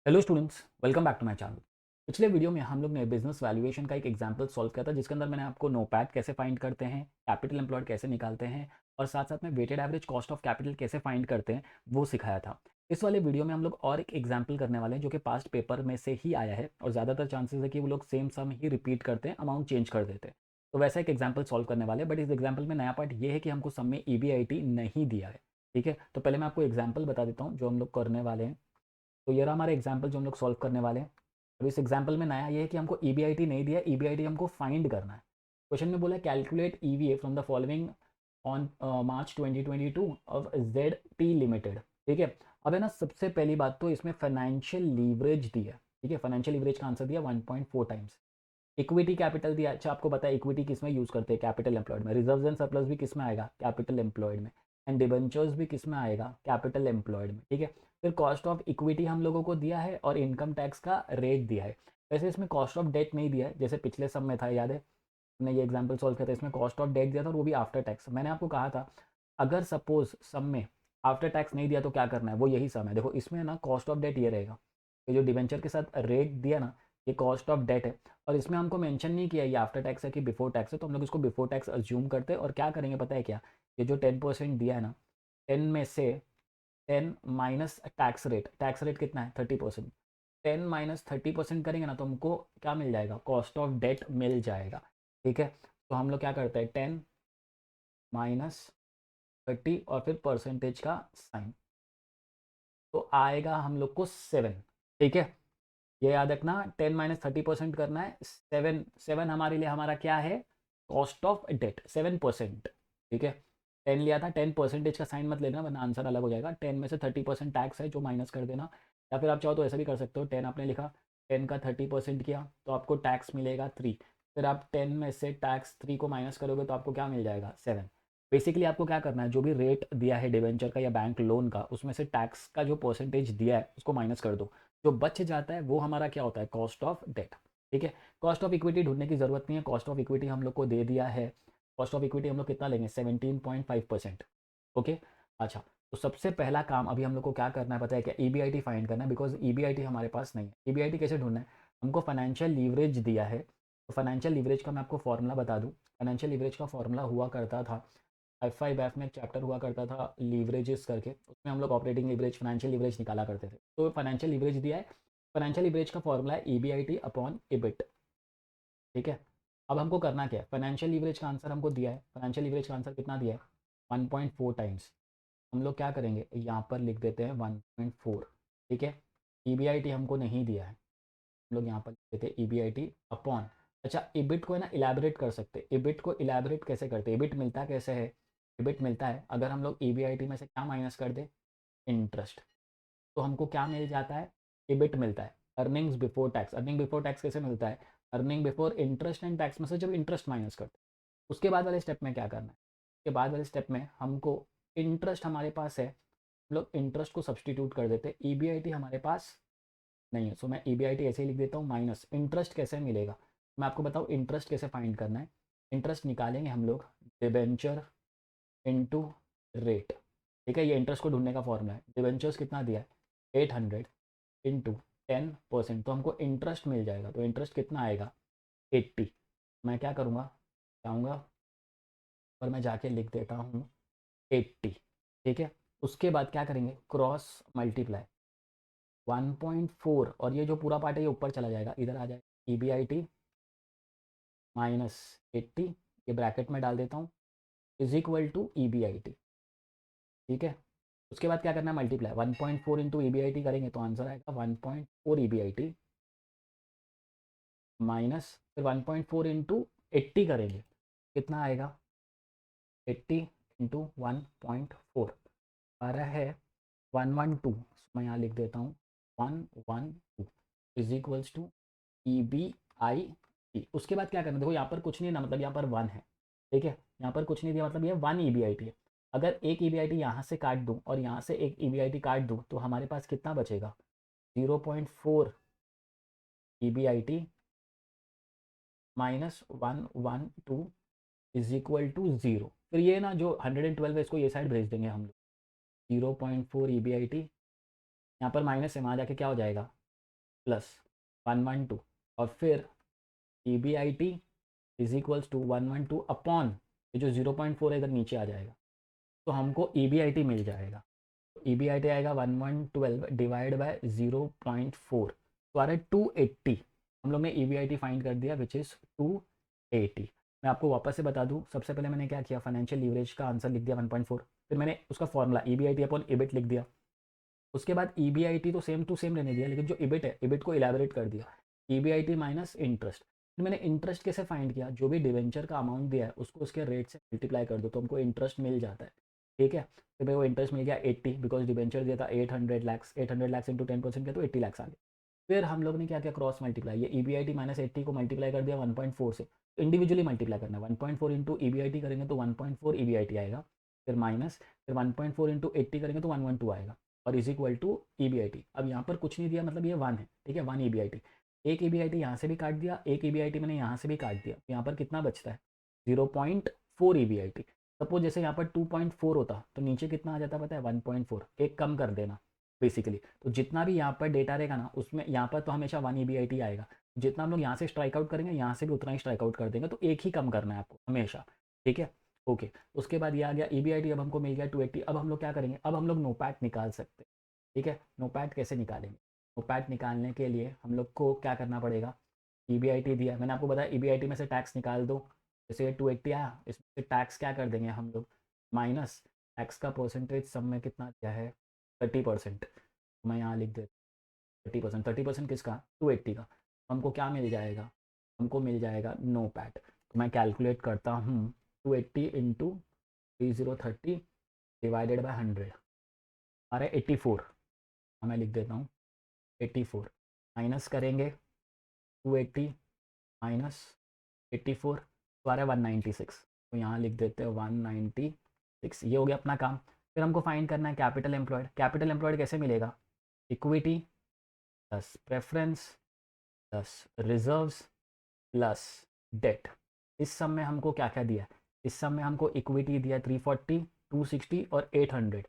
Hello students, welcome back to my channel. पिछले video में हम लोग ने बिजनेस वैल्यूएशन का एक एग्जांपल सॉल्व किया था, जिसके अंदर मैंने आपको नोपैड कैसे फाइंड करते हैं, कैपिटल एम्प्लॉयड कैसे निकालते हैं और साथ साथ में weighted average cost of capital कैसे फाइंड करते हैं वो सिखाया था। इस वाले वीडियो में हम लोग और एक एग्जाम्पल करने वाले हैं जो कि पास्ट पेपर में से ही आया है और ज़्यादातर चांसेस है कि वो लोग सेम सम ही रिपीट करते हैं, अमाउंट चेंज कर देते हैं। तो वैसा एक एग्जाम्पल सॉल्व करने वाले हैं, बट इस एग्जाम्पल में नया पार्ट ये है कि हमको सम में EBIT नहीं दिया है। ठीक है, तो पहले मैं आपको एग्जाम्पल बता देता हूँ जो हम लोग करने वाले हैं। तो ये रहा हमारा एग्जाम्पल जो हम लोग सॉल्व करने वाले हैं। अब इस एग्जाम्पल में नया ये है कि हमको EBIT नहीं दिया, EBIT हमको फाइंड करना है। क्वेश्चन में बोला है calculate EVA from the following on March 2022 of ZP limited. ठीक है, अब है ना, सबसे पहली बात तो इसमें फाइनेंशियल लीवरेज दिया है। ठीक है, फाइनेंशियल लीवरेज का आंसर दिया 1.4 टाइम्स। इक्विटी कैपिटल दिया। अच्छा, आपको पता है इक्विटी किस में यूज़ करते हैं? कैपिटल एम्प्लॉयड में। रिजर्व्स एंड सरप्लस भी किस में आएगा? कैपिटल एम्प्लॉयड में। एंड डिबेंचर्स भी किस में आएगा? कैपिटल एम्प्लॉयड में। ठीक है, फिर कॉस्ट ऑफ इक्विटी हम लोगों को दिया है और इनकम टैक्स का रेट दिया है। वैसे इसमें कॉस्ट ऑफ डेट नहीं दिया है, जैसे पिछले सब में था, याद है? हमने ये एग्जाम्पल सॉल्व किया था, इसमें कॉस्ट ऑफ डेट दिया था और वो भी आफ्टर टैक्स। मैंने आपको कहा था अगर सपोज सम में आफ्टर टैक्स नहीं दिया तो क्या करना है, वो यही सम है। देखो इसमें ना कॉस्ट ऑफ डेट ये रहेगा, ये जो डिबेंचर के साथ रेट दिया ना, ये कॉस्ट ऑफ डेट है। और इसमें हमको मेंशन नहीं किया ये आफ्टर टैक्स है कि बिफोर टैक्स है, तो हम लोग इसको बिफोर टैक्स अज्यूम करते हैं और क्या करेंगे पता है क्या? ये जो 10% दिया है ना, 10 में से 10 माइनस टैक्स रेट कितना है? 30%। 10 माइनस 30% करेंगे ना तो हमको क्या मिल जाएगा? कॉस्ट ऑफ डेट मिल जाएगा। ठीक है, तो हम लोग क्या करते हैं, 10 माइनस 30 और फिर परसेंटेज का साइन, तो आएगा हम लोग को 7। ठीक है, ये याद रखना, 10 - 30% करना है। 7 7 हमारे लिए हमारा क्या है? Cost of debt 7%। ठीक है, 10 लिया था, 10 परसेंटेज का साइन मत लेना वरना आंसर अलग हो जाएगा। 10 में से 30% टैक्स है जो माइनस कर देना, या फिर आप चाहो तो ऐसा भी कर सकते हो। 10 आपने लिखा, 10 का 30% किया तो आपको टैक्स मिलेगा 3। फिर आप 10 में से टैक्स 3 को माइनस करोगे तो आपको क्या मिल जाएगा? 7। बेसिकली आपको क्या करना है, जो भी रेट दिया है डिवेंचर का या बैंक लोन का, उसमें से टैक्स का जो परसेंटेज दिया है उसको माइनस कर दो। जो बच जाता है वो हमारा क्या होता है? Cost of debt. ठीक है, कॉस्ट ऑफ इक्विटी ढूंढने की जरूरत नहीं है, कॉस्ट ऑफ इक्विटी हम लोग को दे दिया है। कॉस्ट ऑफ इक्विटी हम लोग कितना लेंगे? 17.5%। ओके, अच्छा, तो सबसे पहला काम अभी हम लोग को क्या करना है पता है क्या? EBIT फाइंड करना है, बिकॉज EBIT हमारे पास नहीं है। EBIT कैसे ढूंढना है? हमको फाइनेंशियल लीवरेज दिया है, तो फाइनेंशियल लीवरेज का मैं आपको फॉर्मूला बता दूं। फाइनेंशियल लीवरेज का फॉर्मूला हुआ करता था, F5F में एक चैप्टर हुआ करता था लीवरेजेस करके, उसमें हम लोग ऑपरेटिंग लीवरेज, फाइनेंशियल लीवरेज निकाला करते थे। तो फाइनेंशियल लीवरेज दिया है, फाइनेंशियल लीवरेज का फॉर्मूला है EBIT अपॉन EBIT। ठीक है, अब हमको करना क्या है? फाइनेंशियल लीवरेज का आंसर हमको दिया है, फाइनेंशियल लीवरेज का आंसर कितना दिया है? 1.4 टाइम्स। हम लोग क्या करेंगे, यहाँ पर लिख देते हैं 1.4। ठीक है, EBIT हमको नहीं दिया है, हम लोग यहाँ पर लिख देते हैं EBIT अपॉन। अच्छा, EBIT को है ना इलेबरेट कर सकते हैं। EBIT को इलेबरेट कैसे करते हैं? EBIT मिलता कैसे है? EBIT मिलता है अगर हम लोग EBIT में से क्या माइनस कर दे? इंटरेस्ट। तो हमको क्या मिल जाता है? EBIT मिलता है, earnings before tax. Earning before tax कैसे मिलता है? Earning before interest and tax में से जब इंटरेस्ट माइनस करते हैं। उसके बाद वाले स्टेप में क्या करना है? उसके बाद वाले स्टेप में हमको इंटरेस्ट हमारे पास है, हम लोग इंटरेस्ट को सब्सटीट्यूट कर देते हैं। EBIT हमारे पास नहीं है, सो मैं EBIT ऐसे ही लिख देता हूँ माइनस। इंटरेस्ट कैसे मिलेगा? मैं आपको बताऊँ इंटरेस्ट कैसे फाइंड करना है। इंटरेस्ट निकालेंगे हम लोग डिबेंचर इनटू रेट। ठीक है, ये इंटरेस्ट को ढूंढने का फॉर्मूला है। डिबेंचर्स कितना दिया है? 800 इंटू 10%, तो हमको इंटरेस्ट मिल जाएगा। तो इंटरेस्ट कितना आएगा? 80। मैं क्या करूँगा, जाऊँगा और मैं जाके लिख देता हूँ 80। ठीक है, उसके बाद क्या करेंगे? क्रॉस मल्टीप्लाई 1.4, और ये जो पूरा पार्ट है ये ऊपर चला जाएगा, इधर आ जाएगा। EBIT माइनस 80, ये ब्रैकेट में डाल देता हूँ, इज इक्वल टू EBIT। ठीक है, उसके बाद क्या करना है? मल्टीप्लाई 1.4 इंटू EBIT करेंगे तो आंसर आएगा 1.4 EBIT माइनस फिर 1.4 इंटू 80 करेंगे, कितना आएगा? 80 इंटू 1.4 आ रहा है 112। मैं यहाँ लिख देता हूँ 112 इज इक्वल्स टू EBIT। उसके बाद क्या करना है? देखो यहाँ पर कुछ नहीं है ना, मतलब यहाँ पर 1 है। ठीक है, यहाँ पर कुछ नहीं दिया, मतलब ये 1 EBIT है। अगर एक EBIT यहाँ से काट दूँ और यहाँ से एक EBIT काट दूँ तो हमारे पास कितना बचेगा? 0.4 EBIT minus 112 is equal to 0। फिर ये ना जो 112 है इसको ये साइड भेज देंगे हम लोग। 0.4 EBIT, यहाँ पर माइनस है, वहाँ जाके क्या हो जाएगा? +112 और फिर EBIT is equals to 112 upon ये जो 0.4 है इधर नीचे आ जाएगा, तो हमको EBIT मिल जाएगा। EBIT आएगा 1112 डिवाइड बाय 0.4, तो आ रहा है 280। हम लोग ने EBIT फाइंड कर दिया विच इज़ 280। मैं आपको वापस से बता दूं, सबसे पहले मैंने क्या किया, फाइनेंशियल लीवरेज का आंसर लिख दिया 1.4, फिर मैंने उसका फॉर्मूला EBIT अपॉन EBIT लिख दिया। उसके बाद EBIT तो सेम टू सेम रहने दिया, लेकिन जो EBIT है EBIT को इलेबोरेट कर दिया, EBIT माइनस इंटरेस्ट। फिर मैंने इंटरेस्ट कैसे फाइंड किया, जो भी डिवेंचर का अमाउंट दिया है उसको उसके रेट से मल्टीप्लाई कर दो तो हमको इंटरेस्ट मिल जाता है। ठीक है, तो भाई वो इंटरेस्ट मिल गया 80, बिकॉज डिवेंचर दिया था 800 लाख, 800 लाख इंटू 10% किया तो 80 लाख आ गया। फिर हम लोग ने क्या किया, क्रॉस मल्टीप्लाई, ये EBIT माइनस 80 को मल्टीप्लाई कर दिया 1.4 से, तो इंडिविजुअली मल्टीप्लाई करना है, 1.4 इंटू EBIT करेंगे तो 1.4 EBIT आएगा, फिर माइनस, फिर 1.4 इंटू 80 करेंगे तो 112 आएगा, और इज इक्वल टू EBIT। अब यहाँ पर कुछ नहीं दिया, मतलब ये 1 है, ठीक है, 1 EBIT। एक EBIT यहाँ से भी काट दिया, एक EBIT मैंने यहाँ से भी काट दिया, यहाँ पर कितना बचता है 0.4 EBIT। सपोज जैसे यहाँ पर 2.4 होता तो नीचे कितना आ जाता पता है 1.4, एक कम कर देना बेसिकली। तो जितना भी यहाँ पर डेटा रहेगा ना उसमें यहाँ पर तो हमेशा 1 EBIT आएगा, जितना हम लोग यहाँ से स्ट्राइक आउट करेंगे यहाँ से भी उतना ही स्ट्राइक आउट कर देंगे, तो एक ही कम करना है आपको हमेशा। ठीक है, ओके। उसके बाद ये आ गया EBIT, अब हमको मिल गया 280। अब हम लोग क्या करेंगे, अब हम लोग नोपैट निकाल सकते हैं। ठीक है, नोपैट कैसे निकालेंगे, नोपैट निकालने के लिए हम लोग को क्या करना पड़ेगा, EBIT दिया मैंने आपको बताया, EBIT में से टैक्स निकाल दो, जैसे ये 280 आया, इसमें से टैक्स क्या कर देंगे हम लोग, माइनस टैक्स का परसेंटेज सब में कितना दिया है 30%, तो मैं यहाँ लिख देता 30%। 30% किसका, 280 का। हमको क्या मिल जाएगा, हमको मिल जाएगा नो पैट। तो मैं कैलकुलेट करता हूँ 280 इंटू 3030 डिवाइडेड बाई 100, अरे 84, मैं लिख देता हूँ 84, माइनस करेंगे 280 माइनस 84, तो आ रहा है 196, तो यहाँ लिख देते हैं 196। ये हो गया अपना काम। फिर हमको फाइंड करना है कैपिटल एम्प्लॉयड। कैपिटल एम्प्लॉयड कैसे मिलेगा, equity plus preference plus reserves plus debt. इस सब में हमको क्या क्या दिया, इस सब में हमको इक्विटी दिया 340, 260 और 800,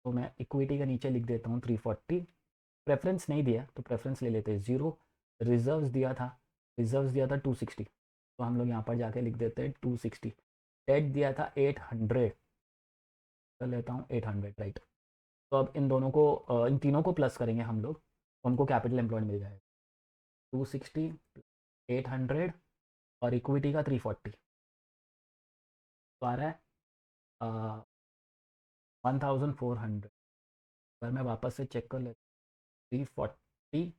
तो मैं इक्विटी के नीचे लिख देता हूँ 340। प्रेफरेंस नहीं दिया तो प्रेफरेंस ले लेते हैं 0। रिजर्व्स दिया था, रिजर्व्स दिया था 260, तो हम लोग यहाँ पर जाके लिख देते हैं 260। डेट दिया था 800, कर लेता हूँ 800, राइट। तो अब इन दोनों को इन तीनों को प्लस करेंगे हम लोग, तो हमको कैपिटल एम्प्लॉयड मिल जाएगा 260, 800 और इक्विटी का 340, तो आ रहा है 1400। अगर मैं वापस से चेक कर लेता हूँ 340,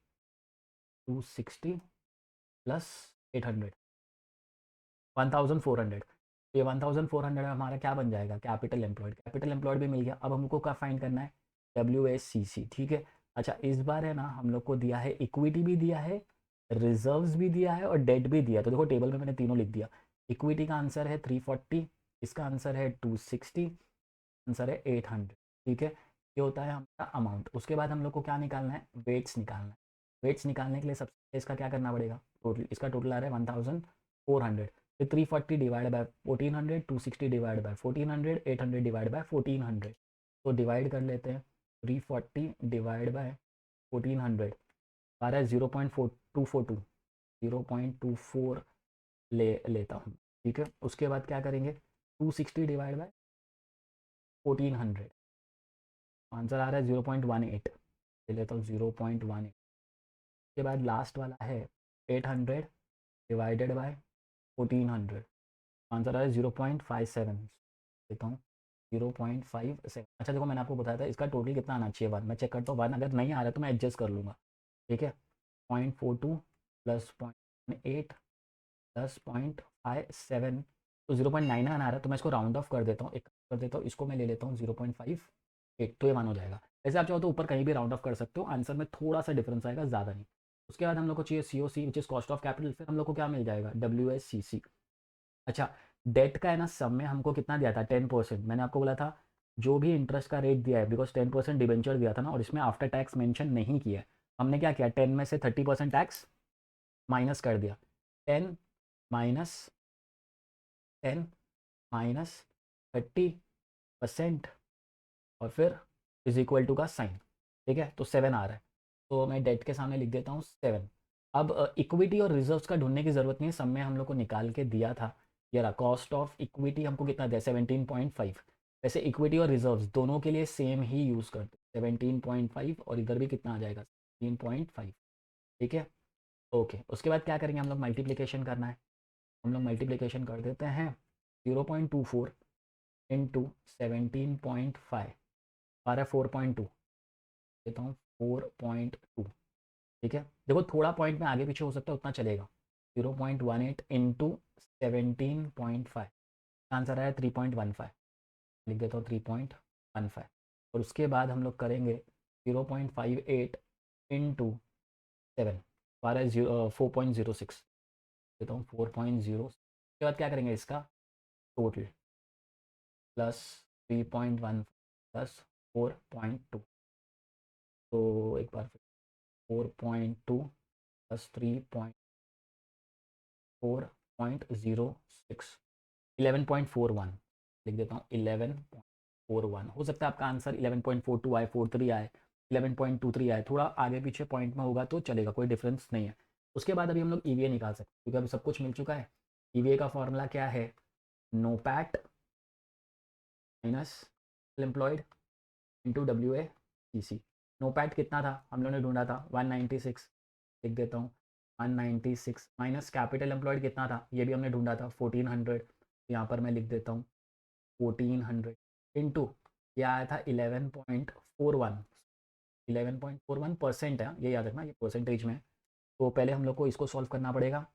260 प्लस 800, 1400। ये 1400 हमारा क्या बन जाएगा, कैपिटल एम्प्लॉयड। कैपिटल एम्प्लॉयड भी मिल गया। अब हमको क्या फाइंड करना है, WACC। ठीक है, अच्छा इस बार है ना हम लोग को दिया है इक्विटी भी दिया है, रिजर्व्स भी दिया है और डेट भी दिया, तो देखो टेबल में मैंने तीनों लिख दिया। इक्विटी का आंसर है 340, इसका आंसर है 260, आंसर है 800। ठीक है, ये होता है हमारा अमाउंट। उसके बाद हम लोग को क्या निकालना है, वेट्स निकालना है। वेट्स निकालने के लिए सबसे इसका क्या करना पड़ेगा, टोटल इसका टोटल आ रहा है 1400, फिर 340 divide by 1400, 260 divide by 1400, 800 divide by 1400, तो डिवाइड कर लेते हैं 340 डिवाइड बाय 1400 आ रहा है 0.4242, 0.24 ले लेता हूँ। ठीक है, उसके बाद क्या करेंगे 260 डिवाइड बाय 1400, आंसर आ रहा है 0.18, ले लेता हूँ 0.18। उसके बाद लास्ट वाला है 800 डिवाइडेड बाय 1400, आंसर आ रहा है 0.57, लेता हूँ 0.57। अच्छा देखो मैंने आपको बताया था इसका टोटल कितना आना चाहिए, 1 मैं चेक करता हूँ, 1 अगर नहीं आ रहा है तो मैं एडजस्ट कर लूँगा। ठीक है, 0.42 प्लस 0.8 प्लस 0.57, तो 0.99 आ रहा है, तो मैं इसको राउंड ऑफ कर देता हूँ, एक कर देता हूँ, इसको मैं ले लेता हूँ 0.58, तो ये 1 हो जाएगा। ऐसे आप चाहो तो ऊपर कहीं भी राउंड ऑफ कर सकते हो, आंसर में थोड़ा सा डिफरेंस आएगा, ज़्यादा नहीं। उसके बाद हम लोग को चाहिए COC which is cost of capital, फिर हम लोग को क्या मिल जाएगा WACC। अच्छा, डेट का है ना, सब में हमको कितना दिया था 10%, मैंने आपको बोला था जो भी इंटरेस्ट का रेट दिया है, बिकॉज 10% डिबेंचर दिया था ना, और इसमें आफ्टर टैक्स मेंशन नहीं किया है, हमने क्या किया 10 में से 30% टैक्स माइनस कर दिया, 10 माइनस 10 माइनस 30% और फिर इज इक्वल टू का साइन। ठीक है, तो 7 आ रहा है, तो मैं डेट के सामने लिख देता हूँ 7। अब इक्विटी और रिजर्व्स का ढूंढने की ज़रूरत नहीं है, सब में हम लोग को निकाल के दिया था। ये रहा, कॉस्ट ऑफ इक्विटी हमको कितना दिया, 17.5। वैसे इक्विटी और रिजर्व्स दोनों के लिए सेम ही यूज़ करते, 17.5 और इधर भी कितना आ जाएगा, 17.5। ठीक है, ओके। उसके बाद क्या करेंगे हम लोग, मल्टीप्लिकेशन करना है। हम लोग मल्टीप्लिकेशन कर देते हैं, 0.24 इंटू 17.5 आ रहा है 4.2, देता हूँ 4.2। ठीक है, देखो थोड़ा पॉइंट में आगे पीछे हो सकता है, उतना चलेगा। 0.18 इंटू 17.5, आंसर आया 3.15। लिख देता हूँ 3.15। और उसके बाद हम लोग करेंगे 0.58 इंटू 7, आ रहा है 4.06, देता हूँ 4.0। उसके बाद क्या करेंगे, इसका टोटल प्लस 3.1 प्लस 4.2। तो एक बार फिर 4.2 प्लस 3.4.06, 11.41। लिख देता हूँ 11.41। हो सकता है आपका आंसर 11.42 आए, 43 आए, 11.23 आए, थोड़ा आगे पीछे पॉइंट में होगा तो चलेगा, कोई डिफरेंस नहीं है। उसके बाद अभी हम लोग ईवीए निकाल सकते हैं, क्योंकि अभी सब कुछ मिल चुका है। ईवीए का फॉर्मूला क्या है, NOPAT minus employed into W A C C. NOPAT कितना था, हम लोगों ने ढूंढा था 196, लिख देता हूँ 196 माइनस कैपिटल एम्प्लॉयड कितना था, ये भी हमने ढूंढा था 1400, यहाँ पर मैं लिख देता हूँ 1400 इंटू ये आया था 11.41। 11.41% है, ये याद रखना, ये परसेंटेज में है। तो पहले हम लोग को इसको सॉल्व करना पड़ेगा,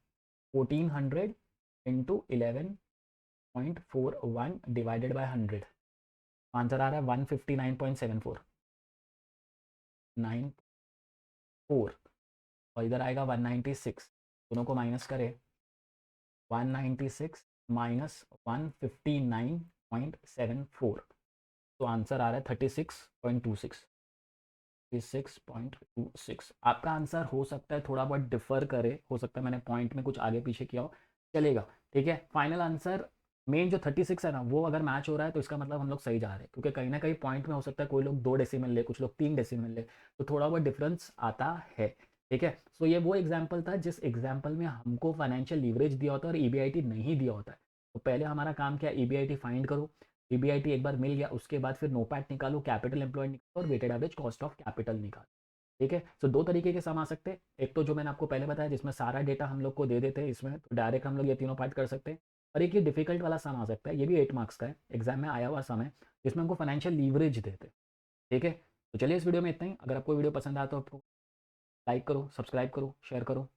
1400 इंटू 11.41 डिवाइडेड बाय 100, आंसर आ रहा है 159.74, 94। और इधर आएगा 196, दोनों को माइनस करें, 196 माइनस 159.74, तो आंसर आ रहा है 36.26। 36.26 आपका आंसर हो सकता है, थोड़ा बहुत डिफर करे, हो सकता है मैंने पॉइंट में कुछ आगे पीछे किया हो, चलेगा। ठीक है, फाइनल आंसर मेन जो 36 है ना, वो अगर मैच हो रहा है तो इसका मतलब हम लोग सही जा रहे हैं, क्योंकि कहीं ना कहीं पॉइंट में हो सकता है कोई लोग 2 डेसिमल ले, कुछ लोग 3 डेसिमल ले, तो थोड़ा बहुत डिफरेंस आता है। ठीक है, सो ये वो एग्जाम्पल था जिस एग्जाम्पल में हमको फाइनेंशियल लीवरेज दिया होता है और ईबीआईटी नहीं दिया होता है। तो पहले हमारा काम क्या, ईबीआईटी फाइंड करो। ईबीआईटी एक बार मिल गया, उसके बाद फिर नोपैट निकालो, कैपिटल एम्प्लॉयड निकालो और weighted average cost of capital निकालो। ठीक है, सो 2 तरीके के सम आ सकते हैं, एक तो जो मैंने आपको पहले बताया जिसमें सारा डेटा हम लोग को दे देते हैं, इसमें तो डायरेक्ट हम लोग ये तीनों पार्ट कर सकते हैं। और एक ये डिफिकल्ट वाला सम आ सकता है, ये भी 8 मार्क्स का है, एग्जाम में आया हुआ सम है, जिसमें हमको फाइनेंशियल लीवरेज देते हैं। ठीक है, तो चलिए इस वीडियो में इतना ही। अगर आपको वीडियो पसंद आया तो आपको लाइक करो, सब्सक्राइब करो, शेयर करो।